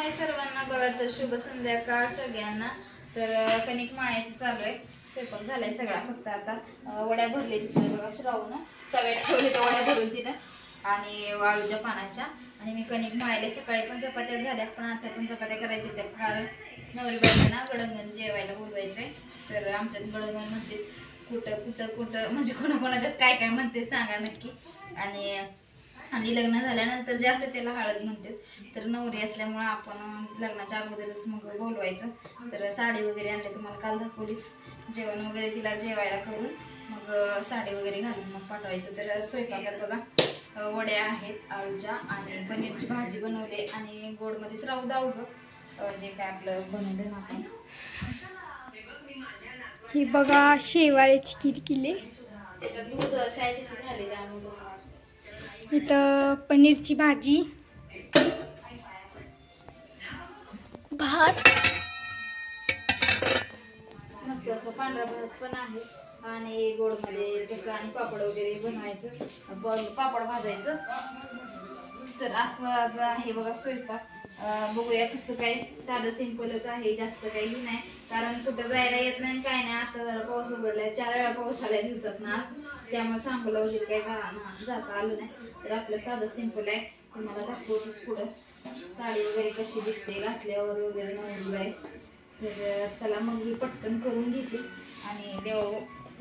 हाय सर्वांना, बघा तर शुभ संध्याकाळ सगळ्यांना। तर कणिक मळायचं चालू आहे, स्वयंपाक झालाय सगळा, फक्त आता वड्या भरले तिथे श्रावण तव्यात ठेवले त्या वड्या भरून तिनं आणि वाळूच्या पानाच्या। आणि मी कणिक मळायले, सकाळी पण चपात्या झाल्या पण आता पण चपात्या करायच्या त्या, कारण नवरी बायकांना गडंगण जेवायला बोलवायचंय। तर आमच्यात गडंगण म्हणते, कुठं कुठं कुठं म्हणजे कोणाकोणाच्यात काय काय म्हणते सांगा नक्की। आणि लग्न झाल्यानंतर जास्त त्याला हळद म्हणते, तर नवरी असल्यामुळे आपण लग्नाच्या अगोदरच मग बोलवायचं। तर साडी वगैरे आणली, तुम्हाला काल दाखवलीच, जेवण वगैरे तिला जेवायला करून मग साडी वगैरे घालून मग पाठवायचं। तर स्वयंपाकात बघा वड्या आहेत आळूच्या, आणि पनीरची भाजी बनवली, आणि गोडमध्येच राहू दाऊ जे काय आपलं बनवलं ना आपण। ही बघा शेवाळ्याची खीर केली, त्याच्यात दूध शाय तशी झाली त्यामुळे। इथं पनीरची भाजी, भात, मस्त असं पांढरा भात पण आहे, आणि गोडमध्ये कसं आणि पापड वगैरे बनवायचं, पापड भाजायचं। तर असं आज आहे बघा स्वयंपाक। बघूया कसं काय, साधं सिंपलच आहे, जास्त काही नाही, कारण कुठं जायला येत नाही काय नाही। आता जरा पाऊस उघडलाय, 4 वेळा पाऊस आलाय दिवसात ना, त्यामुळे सांगोला वगैरे काही जाता आलं नाही। तर आपलं साधं सिंपल आहे, तुम्हाला दाखवतेच पुढं साडी वगैरे कशी दिसते घातल्यावर वगैरे नवरी आहे। तर चला मग ही पटकन करून घेते, आणि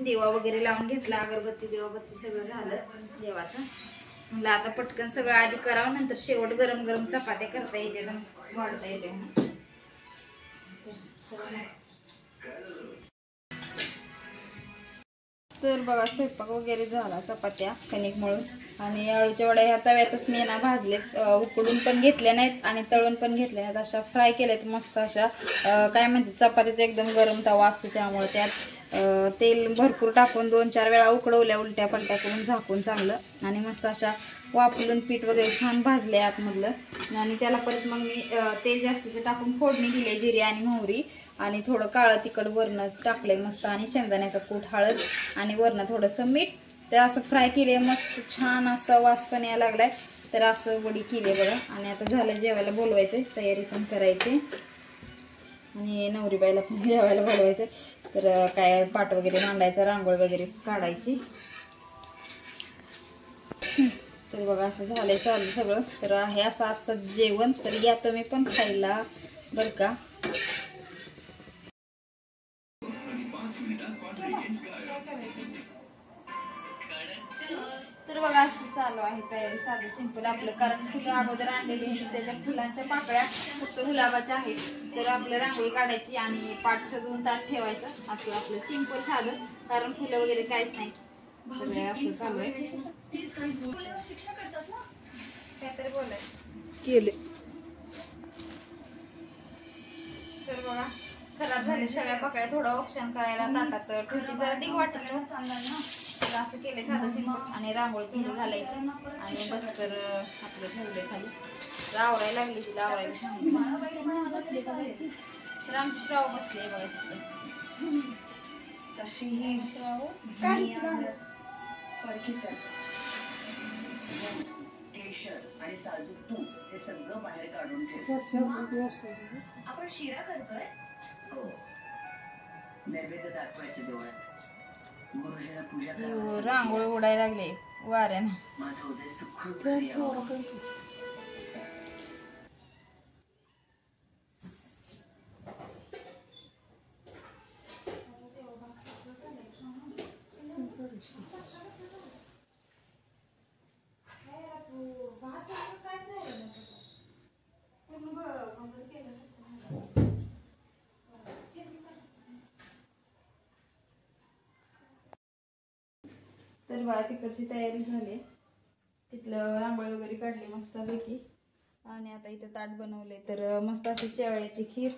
देवा वगैरे लावून घेतला, अगरबत्ती देवाबत्ती सगळं झालं देवाचं। म्हणलं आता पटकन सगळं आधी करावं, नंतर शेवट गरम गरम चपात्या करता येते, वाढता येते म्हणून। तर बघा स्वयंपाक वगैरे झाला, चपात्या कणिक मळून, आणि आळूच्या वड्या ह्या तव्यातच मी ना भाजलेत, उकडून पण घेतल्या नाहीत आणि तळून पण घेतल्या नाहीत, अशा फ्राय केल्यात मस्त अशा। काय म्हणते, चपात्याचा एकदम गरम तवा असतो, त्यामुळे त्यात तेल भरपूर टाकून 2-4 वेळा उकडवल्या, उलट्या पलट्या करून झाकून चांगलं, आणि मस्त अशा वापरून पीठ वगैरे छान भाजले आतमधलं। आणि त्याला परत मग मी तेल जास्तीचं टाकून फोडणी दिली, जिरे आणि मोहरी, आणि थोडं काळं तिखट वरनं टाकलंय मस्त, आणि शेंगदाण्याचा कूट, हळद, आणि वरनं थोडंसं मीठ। तर असं फ्राय केले, मस्त छान असा वास पण यायला लागलाय। तर असं वडी केली बघा, आणि आता झालं जेवायला बोलवायचं, तयारी पण करायची, आणि नवरीबाईला पण जेवायला बोलवायचं। तर काय पाट वगैरे मांडायचं, रांगोळी वगैरे काढायची। तर बघा असं झालंय चालू सगळं। तर आहे असं आजचं जेवण, तर या तुम्ही पण खायला बरं का। तर बघा असं चालू आहे तयारी, साधं सिंपल आपलं, कारण फुलं अगोदर आणलेली आहेत, त्याच्या फुलांच्या पाकळ्या फक्त गुलाबाच्या आहेत। तर आपलं रांगोळी काढायची आणि पाट सजवून ताट ठेवायचं, असं आपलं सिंपल साधं, कारण फुलं वगैरे काहीच नाही। तर असं चालू आहे, काहीतरी बोलायचं केले। तर बघा खराब झाले सगळ्या पाकळ्या, थोडं ऑप्शन करायला ताटात ठेवली, जरा दिग वाटत ना, तर असं केले साधं सिंपल। आणि रांगोळी थोडी घालायची, आणि बसकर आपलं ठेवले खाली। तर आवरायला लागली, तिला आवरायला सांगितलं, बसले का माहिती, तर आमची श्राव बसले बघा तिथं, तशी श्राव आणि साजूक तूप हे सगळं बाहेर काढून ठेव, आपण शिरा करतोय, नैवेद्य दाखवायचे डोळ्यात, गुरुजीला पूजा करायची, रांगोळी उडायला लागले वाऱ्यानं, माझं उद्या सुखरूप घरी यावं। तर बघा तिकडची तयारी झाली, तिथलं रांगोळी वगैरे काढली मस्तपैकी, आणि आता इथं ताट बनवले। तर मस्त अशी शेवयाची खीर,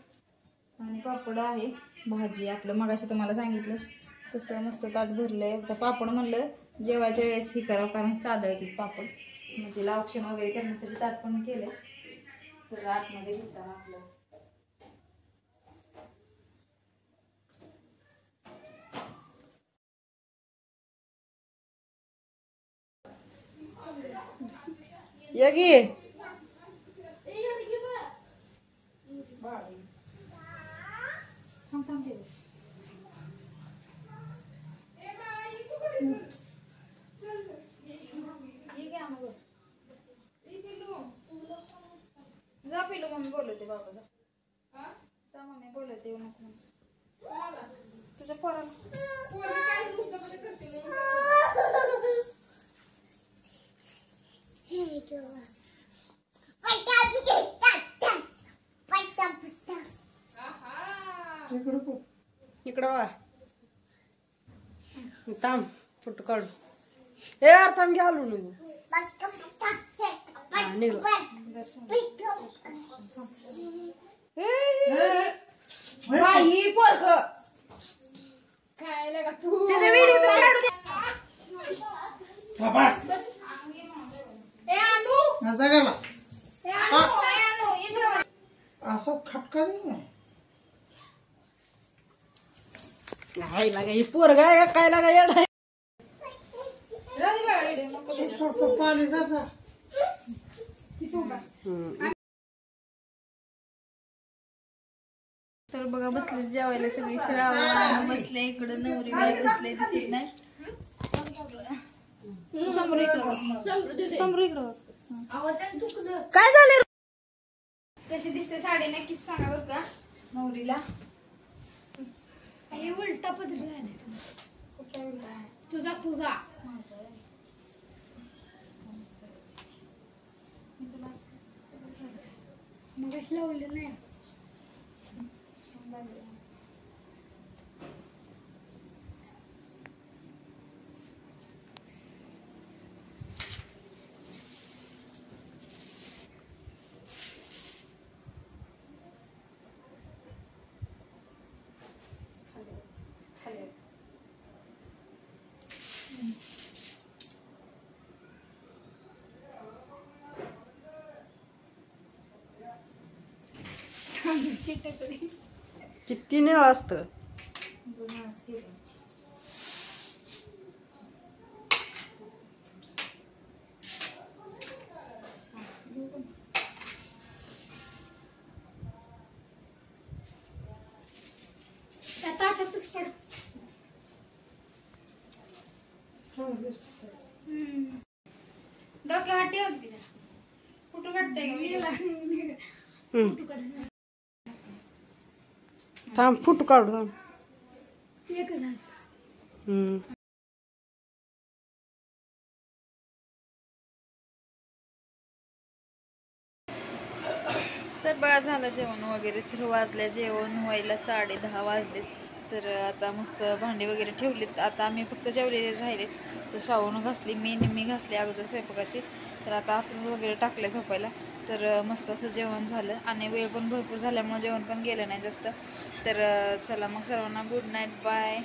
आणि पापड आहे, भाजी आपलं मगाशी तुम्हाला सांगितलं तसं मस्त ताट भरलंय। आता पापड म्हणलं जेवायच्या वेळेस ही करावं, कारण साधं येतील पापड, मग तिला ऑप्शन वगैरे करण्यासाठी ताट पण केलं। तर आतमध्ये घेताना आपलं यगी जा पिलू मम्मी बोलवते बाबा जा मम्मी बोलवते येऊ नको तुझ्या पोराला इकडं बघा थांब फोटो काढू हे यार थांब घ्या आलो बाई पोरग खायला का तू त्याचा व्हिडिओ तर काढू दे ए आणू जगाला ए आणू इथं असं खटका नाही लागा ही पोरगा आहे काय लागा येडा पाणी जाता तर बघा बसले जेवायला सगळी श्रावण बसले इकडं नवरी बाई बसले दिसत नाही काय झालं कशी दिसते साडी नक्कीच सांगा बरं का नवरीला हे उलटा पदर झाला तुझा मग लावलं नाही किती निळ असतं ताटातच पड डोक्यावर ठेव तिला कुठं काढताय का थांब फोटो काढू थांब एक झालं तर बघा झालं जेवण वगैरे तर वाजल्या जेवण व्हायला 10:30 वाजले तर आता मस्त भांडी वगैरे ठेवलीत आता आम्ही फक्त जेवलेले राहिलेत तर श्रावण घासली मी निम्मी घासली अगोदर स्वयंपाकाची तर आता आतून वगैरे टाकले झोपायला तर मस्त असं जेवण झालं आणि वेळ पण भरपूर झाल्यामुळे जेवण पण गेलं नाही जास्त तर चला मग सर्वांना गुड नाईट बाय